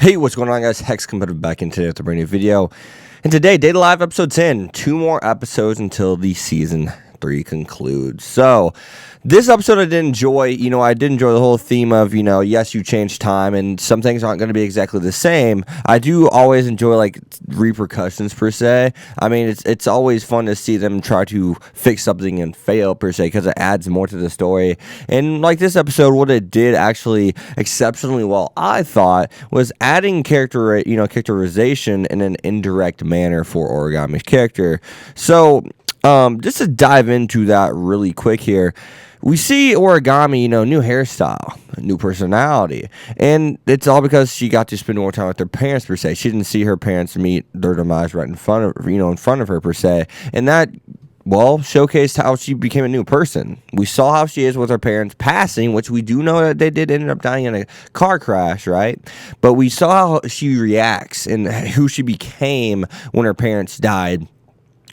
Hey, what's going on, guys? Hex Competitive back in today with a brand new video. And today, Data Live episode 10. 2 more episodes until the season 3 concludes. So, this episode I did enjoy. I did enjoy the whole theme of, yes, you change time and some things aren't going to be exactly the same. I do always enjoy, like, repercussions, per se. I mean, it's always fun to see them try to fix something and fail, per se, because it adds more to the story. And, like, this episode, what it did actually exceptionally well, I thought, was adding characterization in an indirect manner for Origami's character. So, just to dive into that really quick here, we see Origami, new hairstyle, new personality, and it's all because she got to spend more time with her parents, per se. She didn't see her parents meet their demise right in front of her, per se, and that, well, showcased how she became a new person. We saw how she is with her parents passing, which we do know that they did end up dying in a car crash, right? But we saw how she reacts and who she became when her parents died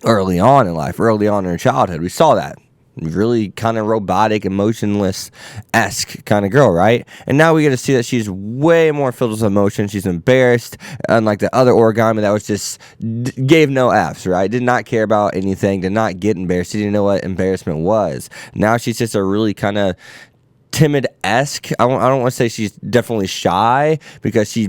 early on in life, early on in her childhood. We saw that. Really kind of robotic, emotionless-esque kind of girl, right? And now we get to see that she's way more filled with emotion. She's embarrassed, unlike the other Origami that was just gave no Fs, right? Did not care about anything, did not get embarrassed. She didn't know what embarrassment was. Now she's just a really kind of timid-esque. I don't want to say she's definitely shy, because she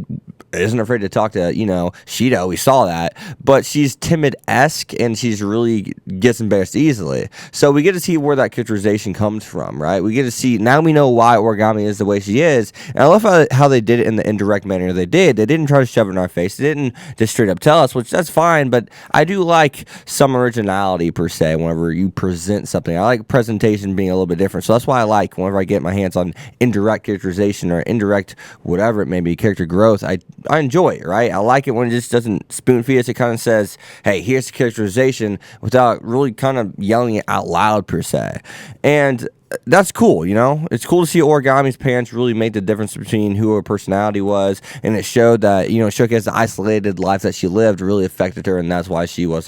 isn't afraid to talk to, Shido. We saw that. But she's timid-esque, and she's really gets embarrassed easily. So we get to see where that characterization comes from, right? We get to see, now we know why Origami is the way she is. And I love how they did it in the indirect manner they did. They didn't try to shove it in our face. They didn't just straight up tell us, which that's fine. But I do like some originality, per se, whenever you present something. I like presentation being a little bit different. So that's why I like whenever I get my hands on indirect characterization or indirect whatever it may be, character growth. I enjoy it, right? I like it when it just doesn't spoon feed us. It kind of says, hey, here's the characterization, without really kind of yelling it out loud, per se. And that's cool, It's cool to see Origami's parents really make the difference between who her personality was, and it showed that, showcased the isolated life that she lived really affected her, and that's why she was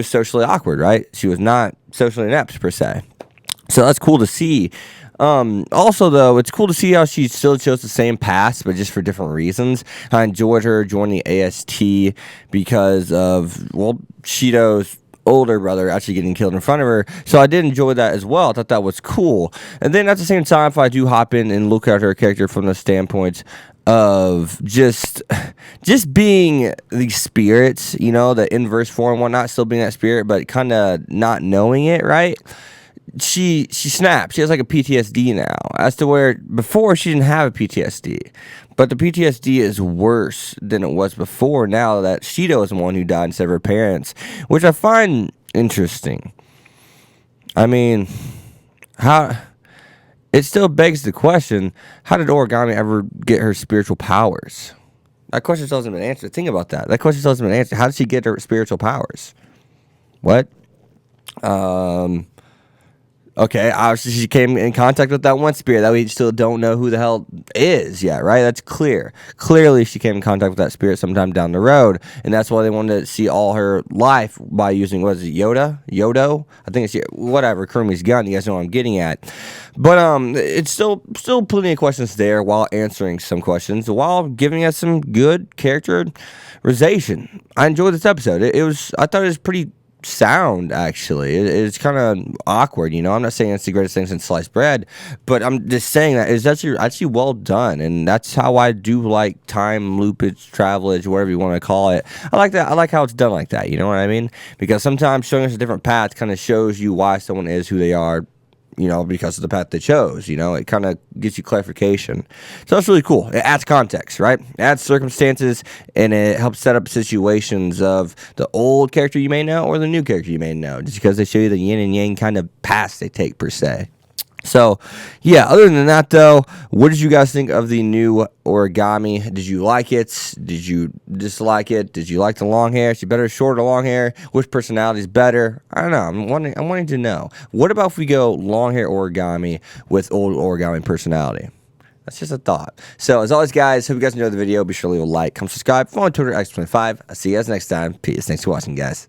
socially awkward, right? She was not socially inept, per se. So that's cool to see. Also, though, it's cool to see how she still chose the same path, but just for different reasons. I enjoyed her joining the AST because of, well, Shido's older brother actually getting killed in front of her. So I did enjoy that as well. I thought that was cool. And then at the same time, if I do hop in and look at her character from the standpoint of just being the spirits, the inverse form, whatnot, still being that spirit, but kind of not knowing it, right? She snaps. She has like a PTSD now, as to where before she didn't have a PTSD. But the PTSD is worse than it was before, now that Shido is the one who died instead of her parents, which I find interesting. I mean, it still begs the question, how did Origami ever get her spiritual powers? That question still hasn't been answered. Think about that. That question still hasn't been answered. How did she get her spiritual powers? What? Okay, obviously she came in contact with that one spirit that we still don't know who the hell is yet, right? That's clear. Clearly she came in contact with that spirit sometime down the road, and that's why they wanted to see all her life by using, what is it, Yodo? I think it's, whatever, Kurumi's gun, you guys know what I'm getting at. But it's still plenty of questions there while answering some questions, while giving us some good characterization. I enjoyed this episode. I thought it was pretty sound, actually. It's kind of awkward, I'm not saying it's the greatest thing since sliced bread, but I'm just saying that it's actually well done, and that's how I do like time loopage, travelage, whatever you want to call it. I like that. I like how it's done like that, you know what I mean? Because sometimes showing us a different path kind of shows you why someone is who they are, because of the path they chose, it kind of gives you clarification. So that's really cool. It adds context, right? It adds circumstances, and it helps set up situations of the old character you may know or the new character you may know, just because they show you the yin and yang kind of paths they take, per se. So, yeah, other than that, though, what did you guys think of the new Origami? Did you like it? Did you dislike it? Did you like the long hair? Is she better short or long hair? Which personality is better? I don't know. I'm wanting to know. What about if we go long hair Origami with old Origami personality? That's just a thought. So, as always, guys, hope you guys enjoyed the video. Be sure to leave a like, comment, subscribe, follow on Twitter, X25. I'll see you guys next time. Peace. Thanks for watching, guys.